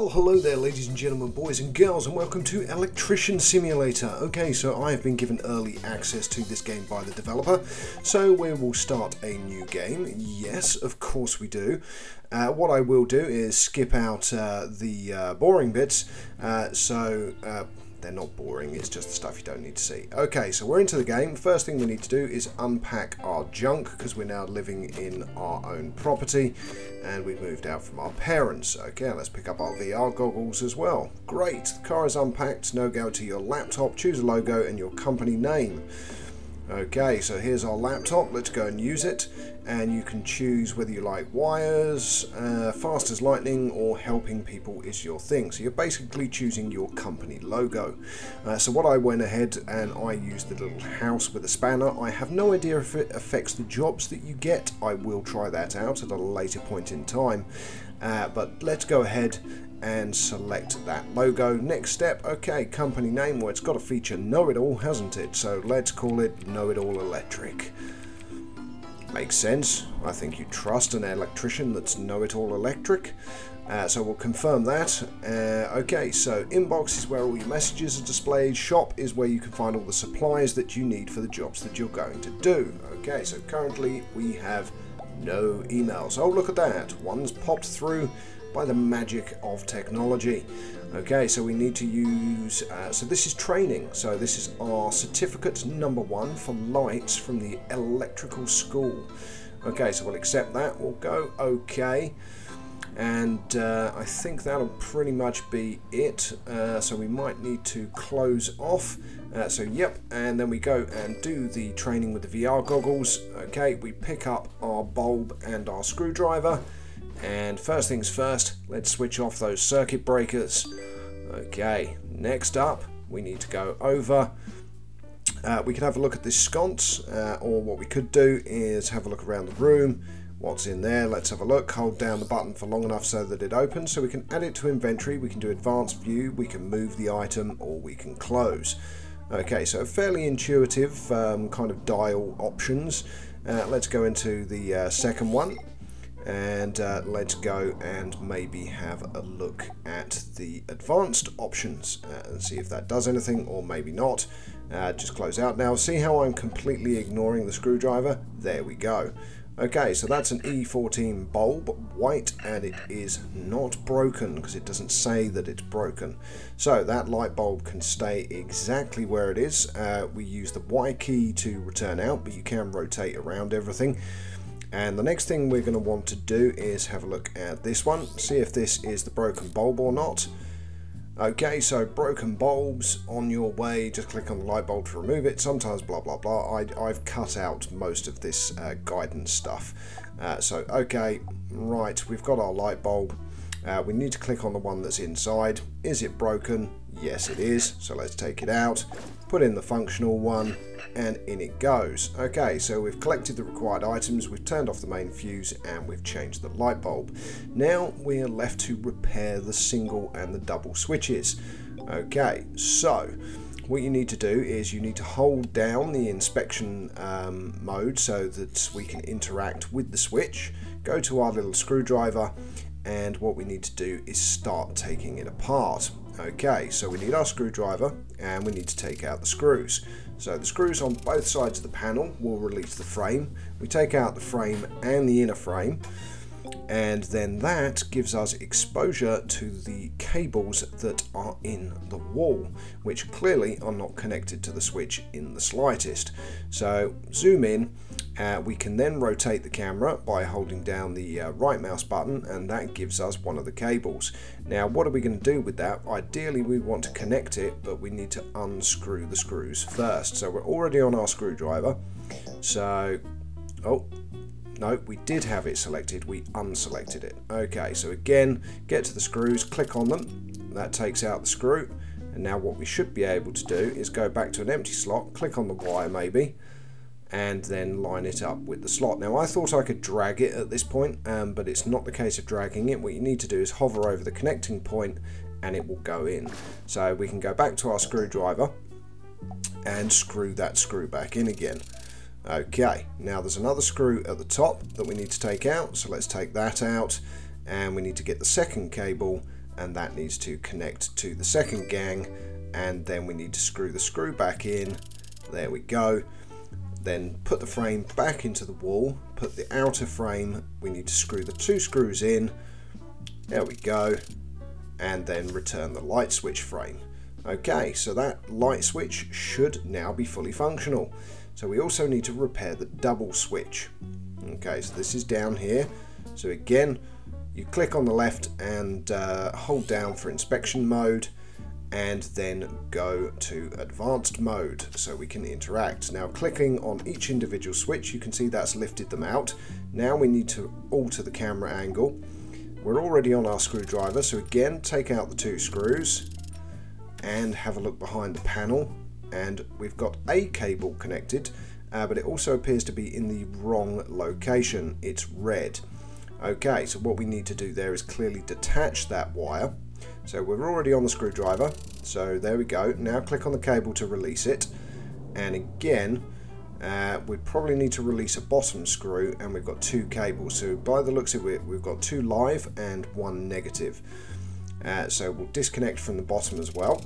Well, hello there ladies and gentlemen, boys and girls, and welcome to Electrician Simulator. Okay, so I have been given early access to this game by the developer, so we will start a new game. Yes, of course we do. What I will do is skip out the boring bits, they're not boring, it's just the stuff you don't need to see. Okay, so we're into the game. First thing we need to do is unpack our junk, because we're now living in our own property and we've moved out from our parents. Okay, let's pick up our VR goggles as well. Great, the car is unpacked. Now go to your laptop, choose a logo and your company name. Okay, so here's our laptop. Let's go and use it, and you can choose whether you like wires, fast as lightning, or helping people is your thing. So you're basically choosing your company logo. So what I went ahead and I used the little house with a spanner. I have no idea if it affects the jobs that you get. I will try that out at a later point in time. But let's go ahead and select that logo. Next step, okay, company name. Well, it's got a feature know-it-all, hasn't it? So let's call it Know-It-All Electric. Makes sense. I think you trust an electrician that's know-it-all electric. So we'll confirm that. Okay, so inbox is where all your messages are displayed. Shop is where you can find all the supplies that you need for the jobs that you're going to do. Okay, so currently we have no emails. Oh, look at that. One's popped through by the magic of technology. Okay, so we need to use, so this is training. So this is our certificate number 1 for lights from the electrical school. Okay, so we'll accept that. We'll go okay. And I think that'll pretty much be it. So we might need to close off. So yep, and then we go and do the training with the VR goggles. Okay, we pick up our bulb and our screwdriver. And first things first, let's switch off those circuit breakers. Okay, next up, we need to go over. We can have a look at this sconce, or what we could do is have a look around the room. What's in there? Let's have a look. Hold down the button for long enough so that it opens. So we can add it to inventory, we can do advanced view, we can move the item, or we can close. Okay, so fairly intuitive kind of dial options. Let's go into the second one. And let's go and maybe have a look at the advanced options and see if that does anything, or maybe not. Just close out now. See how I'm completely ignoring the screwdriver? There we go. Okay, so that's an E14 bulb, white, and it is not broken because it doesn't say that it's broken. So that light bulb can stay exactly where it is. We use the Y key to return out, but you can rotate around everything. And the next thing we're going to want to do is have a look at this one, see if this is the broken bulb or not. Okay, so broken bulbs, on your way, just click on the light bulb to remove it. Sometimes blah blah blah. I've cut out most of this guidance stuff. So okay, right, we've got our light bulb. We need to click on the one that's inside. Is it broken? Yes it is, so let's take it out, put in the functional one, and in it goes. Okay, so we've collected the required items, we've turned off the main fuse, and we've changed the light bulb. Now we're left to repair the single and the double switches. Okay, so what you need to do is you need to hold down the inspection mode so that we can interact with the switch. Go to our little screwdriver, and what we need to do is start taking it apart. Okay, so we need our screwdriver and we need to take out the screws. So the screws on both sides of the panel will release the frame. We take out the frame and the inner frame, and then that gives us exposure to the cables that are in the wall, which clearly are not connected to the switch in the slightest. So zoom in. We can then rotate the camera by holding down the right mouse button, and that gives us one of the cables. Now what are we going to do with that? Ideally we want to connect it, but we need to unscrew the screws first. So we're already on our screwdriver. So, oh no, we did have it selected, we unselected it. Okay, so again, get to the screws, click on them, that takes out the screw, and now what we should be able to do is go back to an empty slot, click on the wire maybe, and then line it up with the slot. Now I thought I could drag it at this point, but it's not the case of dragging it. What you need to do is hover over the connecting point and it will go in. So we can go back to our screwdriver and screw that screw back in again. Okay, now there's another screw at the top that we need to take out, so let's take that out, and we need to get the second cable and that needs to connect to the second gang, and then we need to screw the screw back in. There we go. Then put the frame back into the wall, put the outer frame, we need to screw the 2 screws in, there we go, and then return the light switch frame. Okay, so that light switch should now be fully functional. So we also need to repair the double switch. Okay, so this is down here. So again, you click on the left and hold down for inspection mode, and then go to advanced mode so we can interact. Now clicking on each individual switch, you can see that's lifted them out. Now we need to alter the camera angle. We're already on our screwdriver, so again take out the 2 screws and have a look behind the panel, and we've got a cable connected, but it also appears to be in the wrong location. It's red. Okay, so what we need to do there is clearly detach that wire. So we're already on the screwdriver, so there we go. Now click on the cable to release it, and again we probably need to release a bottom screw, and we've got 2 cables. So by the looks of it, we've got 2 live and 1 negative. So we'll disconnect from the bottom as well,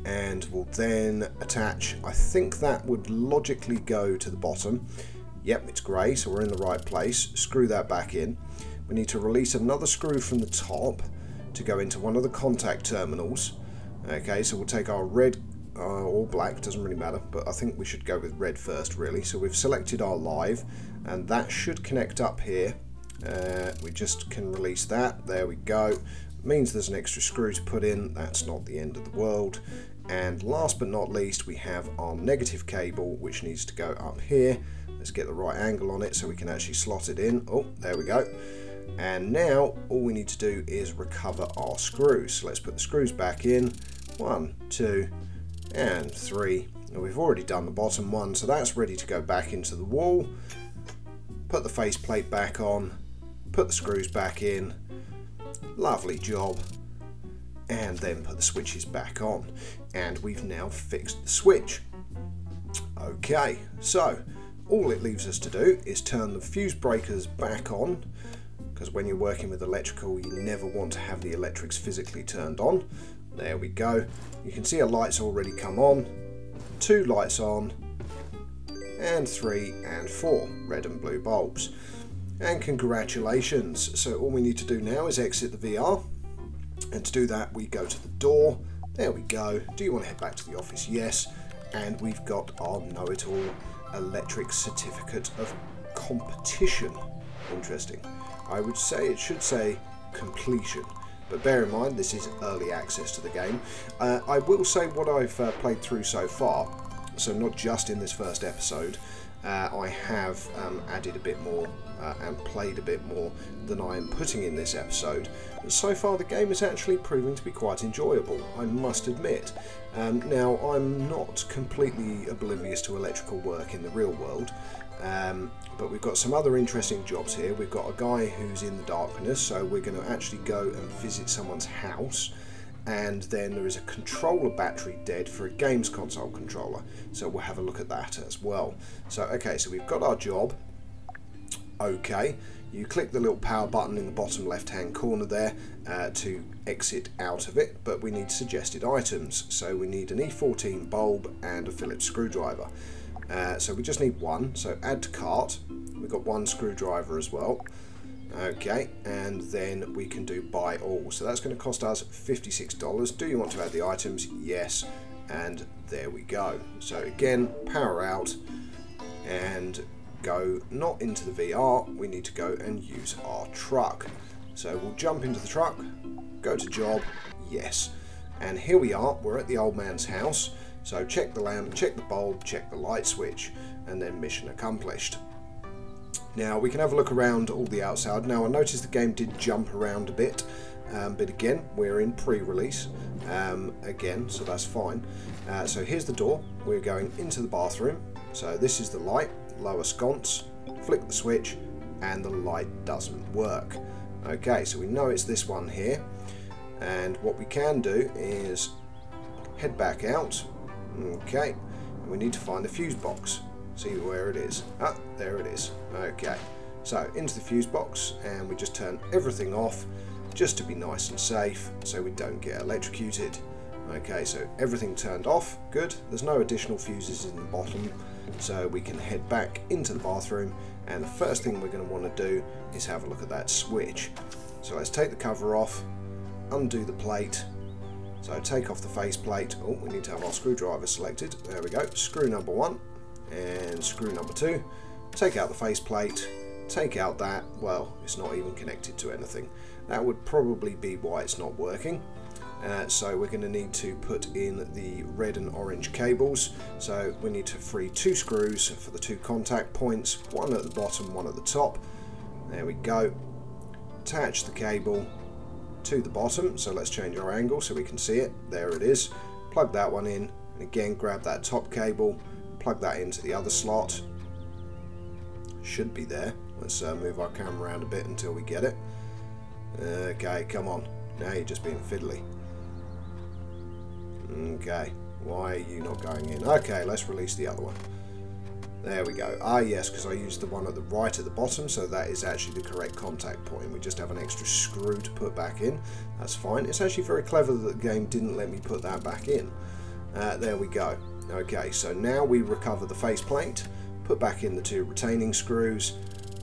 and we'll then attach. I think that would logically go to the bottom. Yep, it's grey, so we're in the right place. Screw that back in. We need to release another screw from the top to go into one of the contact terminals. Okay, so we'll take our red or black, doesn't really matter, but I think we should go with red first really. So we've selected our live, and that should connect up here. We just can release that. There we go. Means there's an extra screw to put in. That's not the end of the world. And last but not least, we have our negative cable, which needs to go up here. Let's get the right angle on it so we can actually slot it in. Oh, there we go. And now all we need to do is recover our screws. So let's put the screws back in. 1, 2, and 3. And we've already done the bottom one, so that's ready to go back into the wall. Put the faceplate back on. Put the screws back in. Lovely job. And then put the switches back on. And we've now fixed the switch. Okay, so all it leaves us to do is turn the fuse breakers back on, because when you're working with electrical, you never want to have the electrics physically turned on. There we go. You can see our lights already come on. 2 lights on, and 3 and 4 red and blue bulbs. And congratulations. So all we need to do now is exit the VR, and to do that we go to the door. There we go. Do you want to head back to the office? Yes. And we've got our know-it-all electric certificate of competition. Interesting. I would say it should say completion, but bear in mind this is early access to the game. I will say what I've played through so far, so not just in this first episode. I have added a bit more and played a bit more than I am putting in this episode. But so far the game is actually proving to be quite enjoyable, I must admit. Now I'm not completely oblivious to electrical work in the real world, but we've got some other interesting jobs here. We've got a guy who's in the darkness, so we're going to actually go and visit someone's house. And then there is a controller battery dead for a games console controller, so we'll have a look at that as well. So okay, so we've got our job. Okay, you click the little power button in the bottom left hand corner there to exit out of it, but we need suggested items. So we need an E14 bulb and a Phillips screwdriver. So we just need one, so add to cart. We've got 1 screwdriver as well. Okay, and then we can do buy all. So that's going to cost us $56. Do you want to add the items? Yes. And there we go. So again, power out and go not into the VR. We need to go and use our truck. So we'll jump into the truck, go to job, yes. And here we are, we're at the old man's house. So check the lamp, check the bulb, check the light switch, and then mission accomplished. Now we can have a look around all the outside. Now I noticed the game did jump around a bit, but again we're in pre-release again, so that's fine. So here's the door. We're going into the bathroom. So this is the light, lower sconce, flick the switch, and the light doesn't work. Okay, so we know it's this one here, and what we can do is head back out. Okay, and we need to find the fuse box. See where it is. Ah, there it is. Okay, so into the fuse box, and we just turn everything off, just to be nice and safe so we don't get electrocuted. Okay, so everything turned off, good. There's no additional fuses in the bottom, so we can head back into the bathroom, and the first thing we're going to want to do is have a look at that switch. So let's take the cover off, undo the plate, so take off the face plate. Oh, we need to have our screwdriver selected, there we go. Screw number 1 and screw number 2, take out the face plate, take out that, well, it's not even connected to anything. That would probably be why it's not working. So we're going to need to put in the red and orange cables. So we need to free 2 screws for the 2 contact points, one at the bottom, one at the top. There we go. Attach the cable to the bottom, so let's change our angle so we can see it. There it is. Plug that one in, and again grab that top cable, plug that into the other slot. Should be there. Let's move our camera around a bit until we get it. Okay, come on. Now you're just being fiddly. Okay, why are you not going in? Okay, let's release the other one. There we go. Ah yes, because I used the one at the right at the bottom, so that is actually the correct contact point. We just have an extra screw to put back in. That's fine. It's actually very clever that the game didn't let me put that back in. There we go. Okay, so now we recover the faceplate, put back in the 2 retaining screws.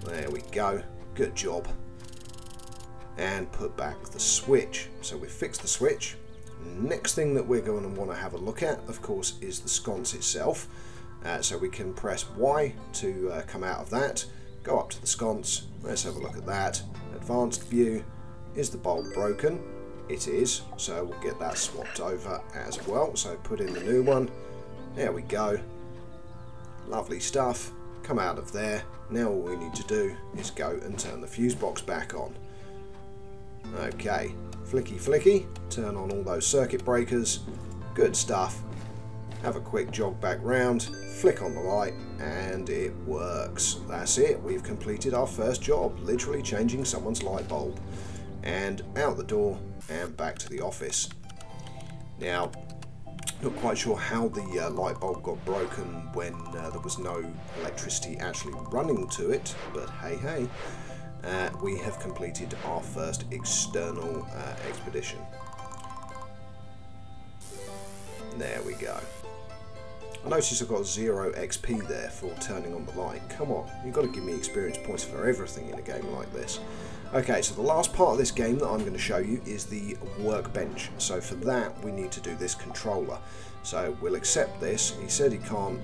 There we go. Good job. And put back the switch. So we fixed the switch. Next thing that we're going to want to have a look at, of course, is the sconce itself. So we can press Y to come out of that, go up to the sconce. Let's have a look at that. Advanced view. Is the bulb broken? It is, so we'll get that swapped over as well. So put in the new one. There we go. Lovely stuff. Come out of there. Now all we need to do is go and turn the fuse box back on. Okay, flicky flicky, turn on all those circuit breakers, good stuff. Have a quick jog back round, flick on the light, and it works. That's it, we've completed our first job, literally changing someone's light bulb. And out the door, and back to the office. Now, not quite sure how the light bulb got broken when there was no electricity actually running to it, but hey hey. We have completed our first external expedition. There we go. I notice I've got 0 XP there for turning on the light. Come on, you've got to give me experience points for everything in a game like this. Okay, so the last part of this game that I'm going to show you is the workbench. So for that we need to do this controller. So we'll accept this. He said he can't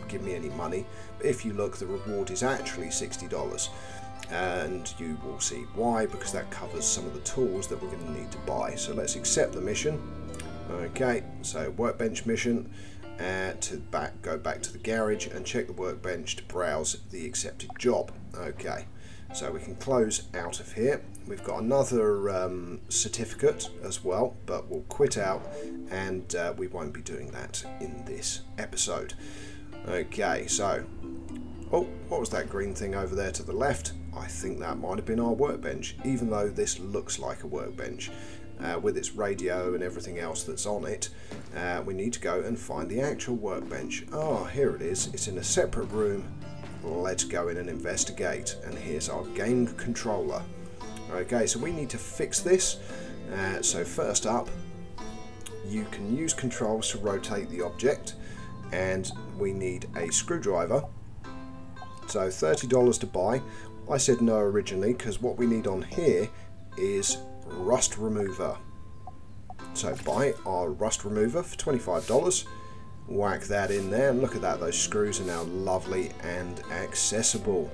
give me any money, but if you look, the reward is actually $60. And you will see why, because that covers some of the tools that we're going to need to buy. So let's accept the mission. Okay, so workbench mission, go back to the garage and check the workbench to browse the accepted job. Okay, so we can close out of here. We've got another certificate as well, but we'll quit out, and we won't be doing that in this episode. Okay, so oh, what was that green thing over there to the left? I think that might have been our workbench, even though this looks like a workbench. With its radio and everything else that's on it, we need to go and find the actual workbench. Oh, here it is. It's in a separate room. Let's go in and investigate. And here's our game controller. Okay, so we need to fix this. So first up, you can use controls to rotate the object, and we need a screwdriver. So $30 to buy. I said no originally because what we need on here is rust remover. So buy our rust remover for $25. Whack that in there, and look at that, those screws are now lovely and accessible.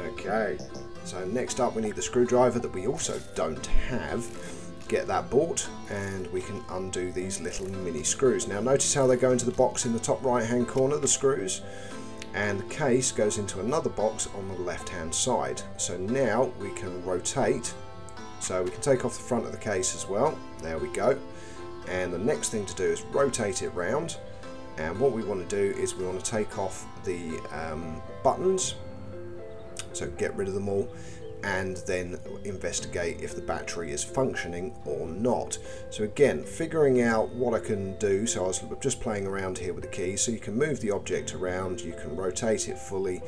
Okay, so next up we need the screwdriver that we also don't have. Get that bought, and we can undo these little mini screws. Now notice how they go into the box in the top right hand corner, the screws, and the case goes into another box on the left hand side. So now we can rotate, so we can take off the front of the case as well. There we go. And the next thing to do is rotate it round, and what we want to do is we want to take off the buttons, so get rid of them all, and then investigate if the battery is functioning or not. So again, figuring out what I can do. So I was just playing around here with the keys. So you can move the object around, you can rotate it fully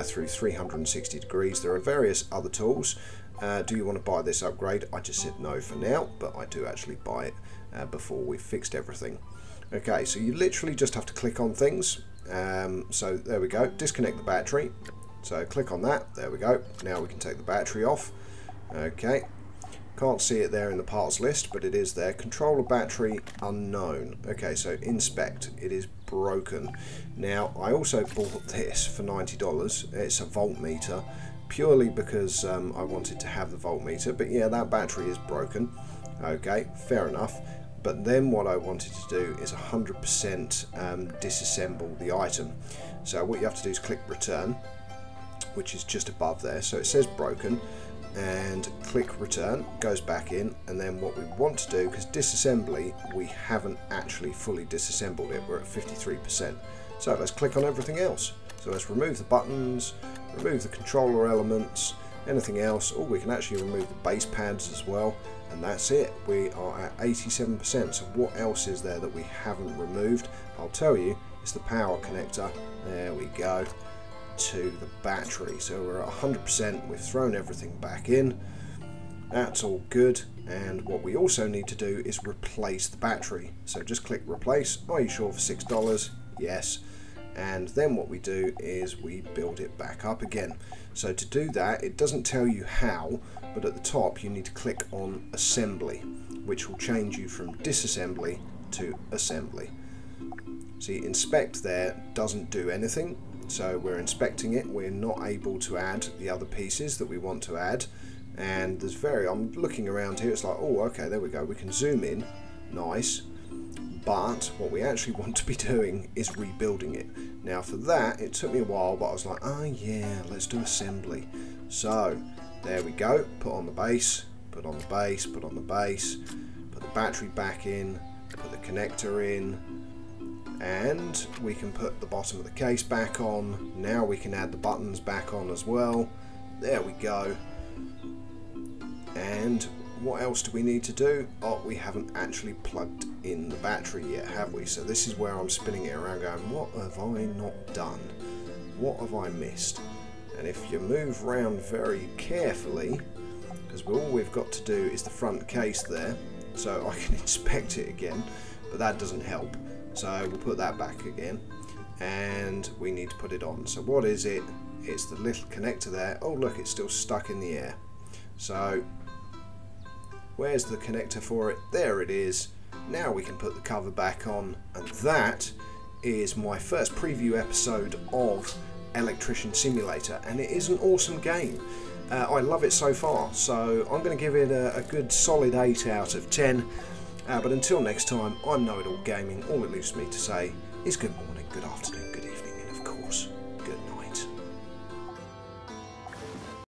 through 360 degrees. There are various other tools. Do you want to buy this upgrade? I just said no for now, but I do actually buy it before we've fixed everything. Okay, so you literally just have to click on things. So there we go, disconnect the battery. So click on that, there we go. Now we can take the battery off. Okay, can't see it there in the parts list, but it is there. Controller battery unknown. Okay, so inspect, it is broken. Now I also bought this for $90. It's a voltmeter, purely because I wanted to have the voltmeter, but yeah, that battery is broken. Okay, fair enough. But then what I wanted to do is 100% disassemble the item. So what you have to do is click return, which is just above there. So it says broken, and click return, goes back in, and then what we want to do, because disassembly, we haven't actually fully disassembled it, we're at 53%. So let's click on everything else. So let's remove the buttons, remove the controller elements, anything else. Oh, we can actually remove the base pads as well. And that's it, we are at 87%. So what else is there that we haven't removed? I'll tell you, it's the power connector. There we go, to the battery. So we're at 100%, we've thrown everything back in. That's all good. And what we also need to do is replace the battery. So just click replace. Are you sure for $6? Yes. And then what we do is we build it back up again. So to do that, it doesn't tell you how, but at the top you need to click on assembly, which will change you from disassembly to assembly. See, inspect there doesn't do anything, so we're inspecting it, we're not able to add the other pieces that we want to add. And there's I'm looking around here, it's like, oh okay, there we go, we can zoom in, nice. But what we actually want to be doing is rebuilding it. Now for that, it took me a while, but I was like, oh yeah, let's do assembly. So there we go, put on the base, put on the base, put on the base, put the battery back in, put the connector in, and we can put the bottom of the case back on. Now we can add the buttons back on as well. There we go. And what else do we need to do? Oh, we haven't actually plugged in the battery yet, have we? So this is where I'm spinning it around going, what have I not done? What have I missed? And if you move around very carefully, because all we've got to do is the front case there, so I can inspect it again, but that doesn't help. So we'll put that back again, and we need to put it on. So what is it? It's the little connector there. Oh look, it's still stuck in the air. So where's the connector for it? There it is. Now we can put the cover back on, and that is my first preview episode of Electrician Simulator, and it is an awesome game. I love it so far, so I'm going to give it a good solid 8 out of 10. But until next time, I'm Know It All Gaming. All it leaves me to say is good morning, good afternoon.